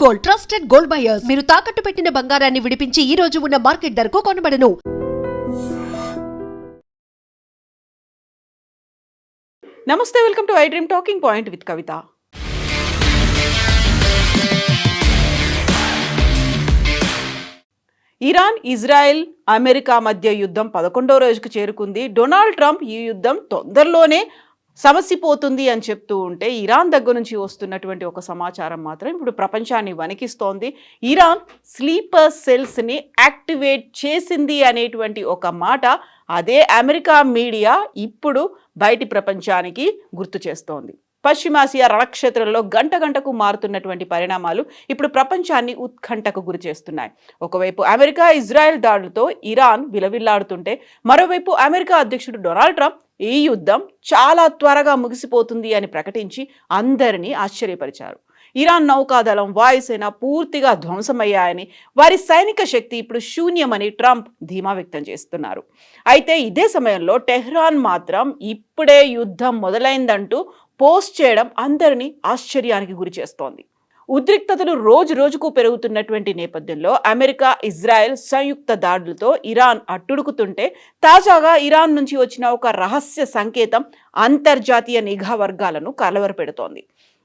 Gold, trusted gold buyers. మీరు తాకట్టు పెట్టిన బంగారాన్ని విడిపించి ఈ రోజు ఉన్న మార్కెట్ ధరకు కొనబడను. నమస్తే, welcome to I dream talking point with Kavitha. Iran, Israel, America మధ్య యుద్ధం 11వ రోజుకు చేరుకుంది. డొనాల్డ్ ట్రంప్ ఈ యుద్ధం తొందరలోనే సమసిపోతుంది అని చెప్తూ ఉంటే, ఇరాన్ దగ్గర నుంచి వస్తున్నటువంటి ఒక సమాచారం మాత్రం ఇప్పుడు ప్రపంచాన్ని వణికిస్తోంది. ఇరాన్ స్లీపర్ సెల్స్ని యాక్టివేట్ చేసింది అనేటువంటి ఒక మాట అదే అమెరికా మీడియా ఇప్పుడు బయటి ప్రపంచానికి గుర్తు చేస్తోంది. పశ్చిమాసియా రణక్షేత్రంలో గంట గంటకు మారుతున్నటువంటి పరిణామాలు ఇప్పుడు ప్రపంచాన్ని ఉత్కంఠకు గురి చేస్తున్నాయి. ఒకవైపు అమెరికా, ఇజ్రాయెల్ దాడులతో ఇరాన్ విలవిల్లాడుతుంటే, మరోవైపు అమెరికా అధ్యక్షుడు డొనాల్డ్ ట్రంప్ ఈ యుద్ధం చాలా త్వరగా ముగిసిపోతుంది అని ప్రకటించి అందరినీ ఆశ్చర్యపరిచారు. ఇరాన్ నౌకాదళం, వాయుసేన పూర్తిగా ధ్వంసమయ్యాయని, వారి సైనిక శక్తి ఇప్పుడు శూన్యమని ట్రంప్ ధీమా వ్యక్తం చేస్తున్నారు. అయితే ఇదే సమయంలో టెహ్రాన్ మాత్రం ఇప్పుడే యుద్ధం మొదలైందంటూ పోస్ట్ చేయడం అందరినీ ఆశ్చర్యానికి గురి చేస్తోంది. ఉద్రిక్తతలు రోజు రోజుకు పెరుగుతున్నటువంటి నేపథ్యంలో అమెరికా, ఇజ్రాయెల్ సంయుక్త దాడులతో ఇరాన్ అట్టుడుకుతుంటే, తాజాగా ఇరాన్ నుంచి వచ్చిన ఒక రహస్య సంకేతం అంతర్జాతీయ నిఘా వర్గాలను కలవరపెడుతోంది.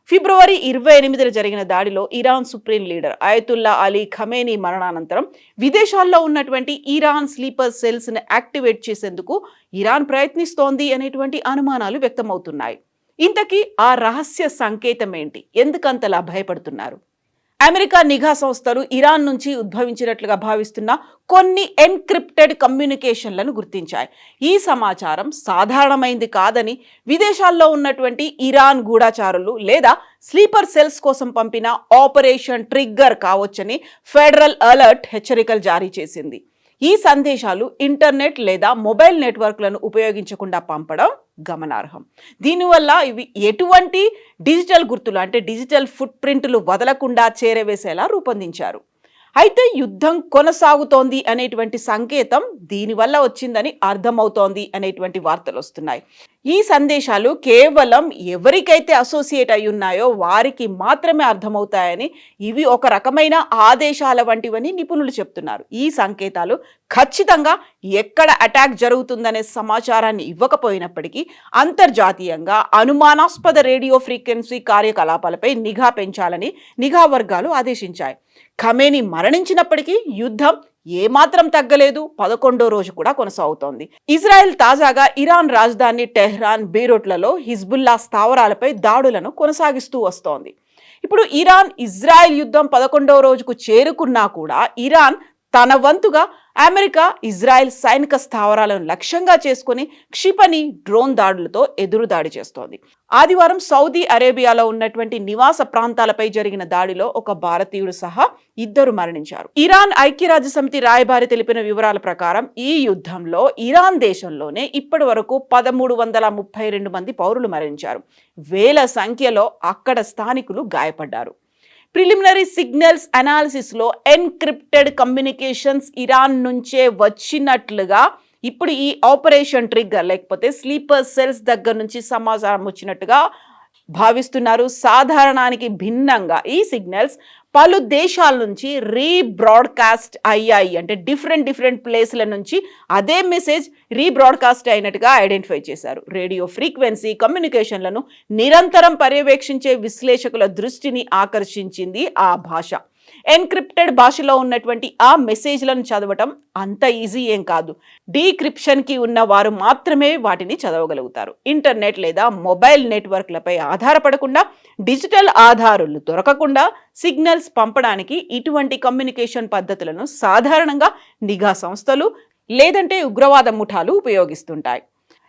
ఫిబ్రవరి 28న జరిగిన దాడిలో Iran supreme leader Ayatollah Ali Khamenei మరణానంతరం విదేశాల్లో ఉన్నటువంటి ఇరాన్ స్లీపర్ సెల్స్ని యాక్టివేట్ చేసేందుకు ఇరాన్ ప్రయత్నిస్తోంది అనేటువంటి అనుమానాలు వ్యక్తమవుతున్నాయి. ఇంతకీ ఆ రహస్య సంకేతం ఏంటి? ఎందుకంతలా భయపడుతున్నారు? అమెరికా నిఘా సంస్థలు ఇరాన్ నుంచి ఉద్భవించినట్లుగా భావిస్తున్న కొన్ని ఎన్క్రిప్టెడ్ కమ్యూనికేషన్లను గుర్తించాయి. ఈ సమాచారం సాధారణమైంది కాదని విదేశాల్లో ఉన్నటువంటి ఇరాన్ గూఢాచారులు లేదా స్లీపర్ సెల్స్ కోసం పంపిన ఆపరేషన్ ట్రిగ్గర్ కావచ్చని ఫెడరల్ అలర్ట్ హెచ్చరికలు జారీ చేసింది. ఈ సందేశాలు ఇంటర్నెట్ లేదా మొబైల్ నెట్వర్క్లను ఉపయోగించకుండా పంపడం గమనార్హం. దీనివల్ల ఇవి ఎటువంటి డిజిటల్ గుర్తులు అంటే డిజిటల్ ఫుట్ ప్రింట్లు వదలకుండా చేరవేసేలా రూపొందించారు. అయితే యుద్ధం కొనసాగుతోంది అనేటువంటి సంకేతం దీనివల్ల వచ్చిందని అర్థమవుతోంది అనేటువంటి వార్తలు వస్తున్నాయి. ఈ సందేశాలు కేవలం ఎవరికైతే అసోసియేట్ అయి ఉన్నాయో వారికి మాత్రమే అర్థమవుతాయని, ఇవి ఒక రకమైన ఆదేశాల వంటివని నిపుణులు చెప్తున్నారు. ఈ సంకేతాలు ఖచ్చితంగా ఎక్కడ అటాక్ జరుగుతుందనే సమాచారాన్ని ఇవ్వకపోయినప్పటికీ అంతర్జాతీయంగా అనుమానాస్పద రేడియో ఫ్రీక్వెన్సీ కార్యకలాపాలపై నిఘా పెంచాలని నిఘా వర్గాలు ఆదేశించాయి. ఖమేనీ మరణించినప్పటికీ యుద్ధం ఏమాత్రం తగ్గలేదు. 11వ రోజు కూడా కొనసాగుతోంది. ఇజ్రాయెల్ తాజాగా ఇరాన్ రాజధాని టెహ్రాన్, బీరూట్లలో హిజ్బుల్లా స్థావరాలపై దాడులను కొనసాగిస్తూ వస్తోంది. ఇప్పుడు ఇరాన్, ఇజ్రాయెల్ యుద్ధం 11వ రోజుకు చేరుకున్నా కూడా ఇరాన్ తన వంతుగా అమెరికా, ఇజ్రాయెల్ సైనిక స్థావరాలను లక్ష్యంగా చేసుకుని క్షిపణి, డ్రోన్ దాడులతో ఎదురుదాడి చేస్తోంది. ఆదివారం సౌదీ అరేబియాలో ఉన్నటువంటి నివాస ప్రాంతాలపై జరిగిన దాడిలో ఒక భారతీయుడు సహా 2 మరణించారు. ఇరాన్ ఐక్యరాజ్య సమితి రాయబారి తెలిపిన వివరాల ప్రకారం ఈ యుద్ధంలో ఇరాన్ దేశంలోనే ఇప్పటి వరకు 1332 మంది పౌరులు మరణించారు. వేల సంఖ్యలో అక్కడ స్థానికులు గాయపడ్డారు. ప్రిలిమినరీ సిగ్నల్స్ అనాలిసిస్లో ఎన్క్రిప్టెడ్ కమ్యూనికేషన్స్ ఇరాన్ నుంచే వచ్చినట్లుగా ఇప్పుడు ఈ ఆపరేషన్ ట్రిగ్గర్ లేకపోతే స్లీపర్ సెల్స్ దగ్గర నుంచి సమాచారం వచ్చినట్టుగా భావిస్తున్నారు. సాధారణానికి భిన్నంగా ఈ సిగ్నల్స్ పలు దేశాల నుంచి రీబ్రాడ్కాస్ట్ అయ్యాయి. అంటే డిఫరెంట్ ప్లేస్ల నుంచి అదే మెసేజ్ రీబ్రాడ్కాస్ట్ అయినట్టుగా ఐడెంటిఫై చేశారు. రేడియో ఫ్రీక్వెన్సీ కమ్యూనికేషన్లను నిరంతరం పర్యవేక్షించే విశ్లేషకుల దృష్టిని ఆకర్షించింది ఆ భాష. ఎన్క్రిప్టెడ్ భాషలో ఉన్నటువంటి ఆ మెసేజ్లను చదవటం అంత ఈజీ ఏం కాదు. డీక్రిప్షన్కి ఉన్న వారు మాత్రమే వాటిని చదవగలుగుతారు. ఇంటర్నెట్ లేదా మొబైల్ నెట్వర్క్లపై ఆధారపడకుండా, డిజిటల్ ఆధారాలు దొరకకుండా సిగ్నల్స్ పంపడానికి ఇటువంటి కమ్యూనికేషన్ పద్ధతులను సాధారణంగా నిఘా సంస్థలు లేదంటే ఉగ్రవాద ముఠాలు ఉపయోగిస్తుంటాయి.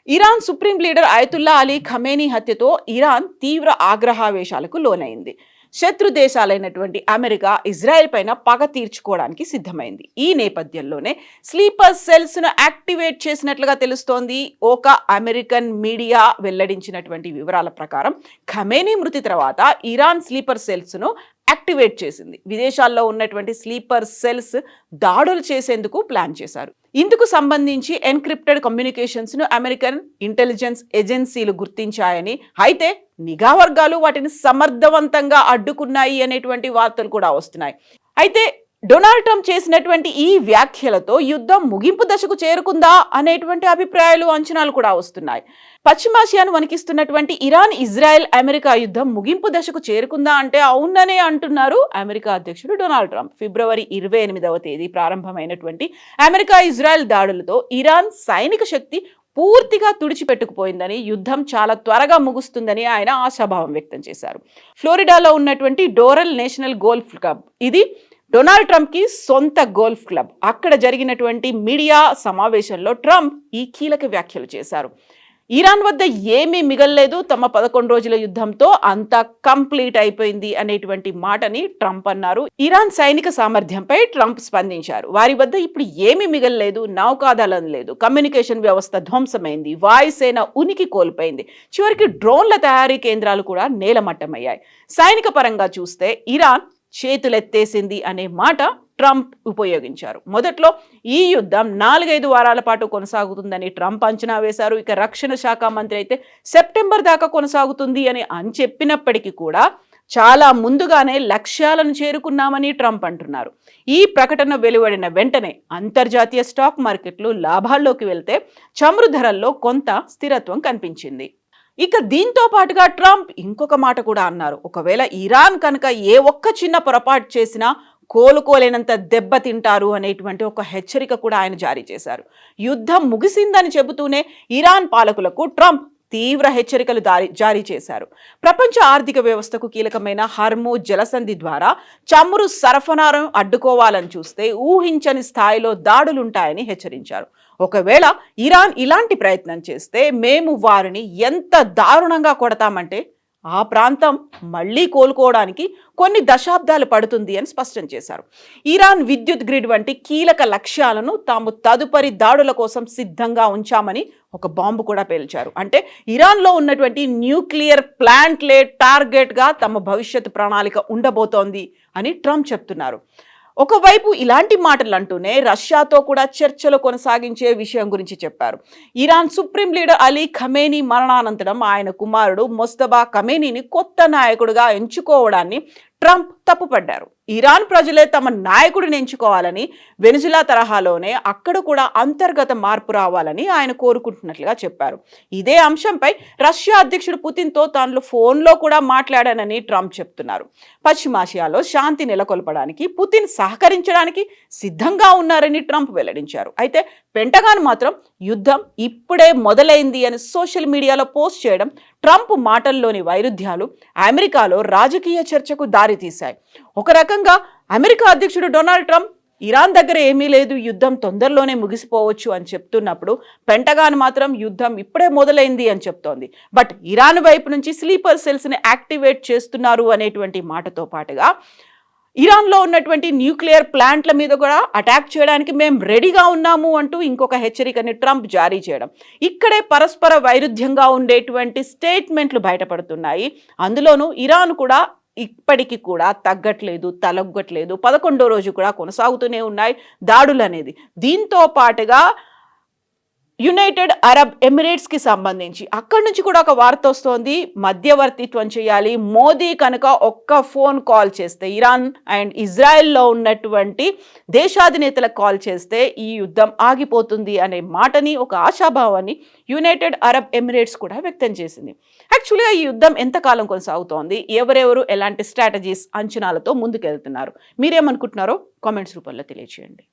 Iran supreme leader Ayatollah Ali Khamenei హత్యతో ఇరాన్ తీవ్ర ఆగ్రహావేశాలకు లోనైంది. శత్రు దేశాలైనటువంటి అమెరికా, ఇజ్రాయెల్ పైన పగ తీర్చుకోవడానికి సిద్ధమైంది. ఈ నేపథ్యంలోనే స్లీపర్ సెల్స్ను యాక్టివేట్ చేసినట్లుగా తెలుస్తోంది. ఒక అమెరికన్ మీడియా వెల్లడించినటువంటి వివరాల ప్రకారం ఖమేనీ మృతి తర్వాత ఇరాన్ స్లీపర్ సెల్స్ను యాక్టివేట్ చేసింది. విదేశాల్లో ఉన్నటువంటి స్లీపర్ సెల్స్ దాడులు చేసేందుకు ప్లాన్ చేశారు. ఇందుకు సంబంధించి ఎన్క్రిప్టెడ్ కమ్యూనికేషన్స్ ను అమెరికన్ ఇంటెలిజెన్స్ ఏజెన్సీలు గుర్తించాయని, అయితే నిఘా వర్గాలు వాటిని సమర్థవంతంగా అడ్డుకున్నాయి అనేటువంటి వార్తలు కూడా వస్తున్నాయి. అయితే డొనాల్డ్ ట్రంప్ చేసినటువంటి ఈ వ్యాఖ్యలతో యుద్ధం ముగింపు దశకు చేరుకుందా అనేటువంటి అభిప్రాయాలు, అంచనాలు కూడా వస్తున్నాయి. పశ్చిమాసియాను వణికిస్తున్నటువంటి ఇరాన్, ఇజ్రాయెల్, అమెరికా యుద్ధం ముగింపు దశకు చేరుకుందా అంటే అవుననే అంటున్నారు అమెరికా అధ్యక్షుడు డొనాల్డ్ ట్రంప్. ఫిబ్రవరి 28వ తేదీ ప్రారంభమైనటువంటి అమెరికా ఇజ్రాయెల్ దాడులతో ఇరాన్ సైనిక శక్తి పూర్తిగా తుడిచిపెట్టుకుపోయిందని, యుద్ధం చాలా త్వరగా ముగుస్తుందని ఆయన ఆశాభావం వ్యక్తం చేశారు. ఫ్లోరిడాలో ఉన్నటువంటి డోరల్ నేషనల్ గోల్ఫ్ క్లబ్, ఇది డొనాల్డ్ ట్రంప్ కి సొంత గోల్ఫ్ క్లబ్. అక్కడ జరిగినటువంటి మీడియా సమావేశంలో ట్రంప్ ఈ కీలక వ్యాఖ్యలు చేశారు. ఇరాన్ వద్ద ఏమీ మిగల్లేదు, తమ 11 రోజుల యుద్ధంతో అంతా కంప్లీట్ అయిపోయింది అనేటువంటి మాటని ట్రంప్ అన్నారు. ఇరాన్ సైనిక సామర్థ్యంపై ట్రంప్ స్పందించారు. వారి వద్ద ఇప్పుడు ఏమీ మిగల్లేదు, నౌకాదళం లేదు, కమ్యూనికేషన్ వ్యవస్థ ధ్వంసమైంది, వాయుసేన ఉనికి కోల్పోయింది, చివరికి డ్రోన్ల తయారీ కేంద్రాలు కూడా నేలమట్టమయ్యాయి. సైనిక పరంగా చూస్తే ఇరాన్ చేతులెత్తేసింది అనే మాట ట్రంప్ ఉపయోగించారు. మొదట్లో ఈ యుద్ధం 4-5 వారాల పాటు కొనసాగుతుందని ట్రంప్ అంచనా వేశారు. ఇక రక్షణ శాఖ మంత్రి అయితే సెప్టెంబర్ దాకా కొనసాగుతుంది అని చెప్పినప్పటికీ కూడా చాలా ముందుగానే లక్ష్యాలను చేరుకున్నామని ట్రంప్ అంటున్నారు. ఈ ప్రకటన వెలువడిన వెంటనే అంతర్జాతీయ స్టాక్ మార్కెట్లు లాభాల్లోకి వెళ్తే చమురు ధరల్లో కొంత స్థిరత్వం కనిపించింది. ఇక దీంతో పాటుగా ట్రంప్ ఇంకొక మాట కూడా అన్నారు. ఒకవేళ ఇరాన్ కనుక ఏ ఒక్క చిన్న పొరపాటు చేసినా కోలుకోలేనంత దెబ్బతింటారు అనేటువంటి ఒక హెచ్చరిక కూడా ఆయన జారీ చేశారు. యుద్ధం ముగిసిందని చెబుతూనే ఇరాన్ పాలకులకు ట్రంప్ తీవ్ర హెచ్చరికలు జారీ చేశారు. ప్రపంచ ఆర్థిక వ్యవస్థకు కీలకమైన హర్మూజ్ జలసంధి ద్వారా చమురు సరఫరాను అడ్డుకోవాలని చూస్తే ఊహించని స్థాయిలో దాడులుంటాయని హెచ్చరించారు. ఒకవేళ ఇరాన్ ఇలాంటి ప్రయత్నం చేస్తే మేము వారిని ఎంత దారుణంగా కొడతామంటే ఆ ప్రాంతం మళ్లీ కోలుకోవడానికి కొన్ని దశాబ్దాలు పడుతుంది అని స్పష్టం చేశారు. ఇరాన్ విద్యుత్ గ్రిడ్ వంటి కీలక లక్ష్యాలను తాము తదుపరి దాడుల కోసం సిద్ధంగా ఉంచామని ఒక బాంబు కూడా పేల్చారు. అంటే ఇరాన్లో ఉన్నటువంటి న్యూక్లియర్ ప్లాంట్లే టార్గెట్గా తమ భవిష్యత్ ప్రణాళిక ఉండబోతోంది అని ట్రంప్ చెప్తున్నారు. ఒకవైపు ఇలాంటి మాటలు అంటూనే రష్యాతో కూడా చర్చలు కొనసాగించే విషయం గురించి చెప్పారు. Iran supreme leader Ali Khamenei మరణానంతరం ఆయన కుమారుడు మొస్తబా ఖమేనీని కొత్త నాయకుడిగా ఎంచుకోవడాన్ని ట్రంప్ తప్పుపడ్డారు. ఇరాన్ ప్రజలే తమ నాయకుడిని ఎంచుకోవాలని, వెనిజులా తరహాలోనే అక్కడ కూడా అంతర్గత మార్పు రావాలని ఆయన కోరుకుంటున్నట్లుగా చెప్పారు. ఇదే అంశంపై రష్యా అధ్యక్షుడు పుతిన్తో తాను ఫోన్లో కూడా మాట్లాడానని ట్రంప్ చెప్తున్నారు. పశ్చిమాసియాలో శాంతి నెలకొల్పడానికి పుతిన్ సహకరించడానికి సిద్ధంగా ఉన్నారని ట్రంప్ వెల్లడించారు. అయితే పెంటగాన్ మాత్రం యుద్ధం ఇప్పుడే మొదలైంది అని సోషల్ మీడియాలో పోస్ట్ చేయడం ట్రంప్ మాటల్లోని వైరుధ్యాలు అమెరికాలో రాజకీయ చర్చకు దారితీశాయి. ఒక రకంగా అమెరికా అధ్యక్షుడు డొనాల్డ్ ట్రంప్ ఇరాన్ దగ్గర ఏమీ లేదు, యుద్ధం తొందరలోనే ముగిసిపోవచ్చు అని చెప్తున్నప్పుడు పెంటగాన్ మాత్రం యుద్ధం ఇప్పుడే మొదలైంది అని చెప్తోంది. బట్ ఇరాన్ వైపు నుంచి స్లీపర్ సెల్స్ని యాక్టివేట్ చేస్తున్నారు అనేటువంటి మాటతో పాటుగా ఇరాన్లో ఉన్నటువంటి న్యూక్లియర్ ప్లాంట్ల మీద కూడా అటాక్ చేయడానికి మేము రెడీగా ఉన్నాము అంటూ ఇంకొక హెచ్చరికని ట్రంప్ జారీ చేయడం, ఇక్కడే పరస్పర వైరుధ్యంగా ఉండేటువంటి స్టేట్మెంట్లు బయటపడుతున్నాయి. అందులోనూ ఇరాన్ కూడా ఇప్పటికీ కూడా తగ్గట్లేదు, తలొగ్గట్లేదు. 11వ రోజు కూడా కొనసాగుతూనే ఉన్నాయి దాడులు అనేది. దీంతో పాటుగా యునైటెడ్ అరబ్ ఎమిరేట్స్కి సంబంధించి అక్కడి నుంచి కూడా ఒక వార్త వస్తోంది, మధ్యవర్తిత్వం చేయాలి. మోదీ కనుక ఒక్క ఫోన్ కాల్ చేస్తే, ఇరాన్ అండ్ ఇజ్రాయెల్లో ఉన్నటువంటి దేశాధినేతలకు కాల్ చేస్తే ఈ యుద్ధం ఆగిపోతుంది అనే మాటని, ఒక ఆశాభావాన్ని యునైటెడ్ అరబ్ ఎమిరేట్స్ కూడా వ్యక్తం చేసింది. యాక్చువల్గా ఈ యుద్ధం ఎంతకాలం కొనసాగుతోంది, ఎవరెవరు ఎలాంటి స్ట్రాటజీస్, అంచనాలతో ముందుకెళ్తున్నారు, మీరేమనుకుంటున్నారో కామెంట్స్ రూపంలో తెలియజేయండి.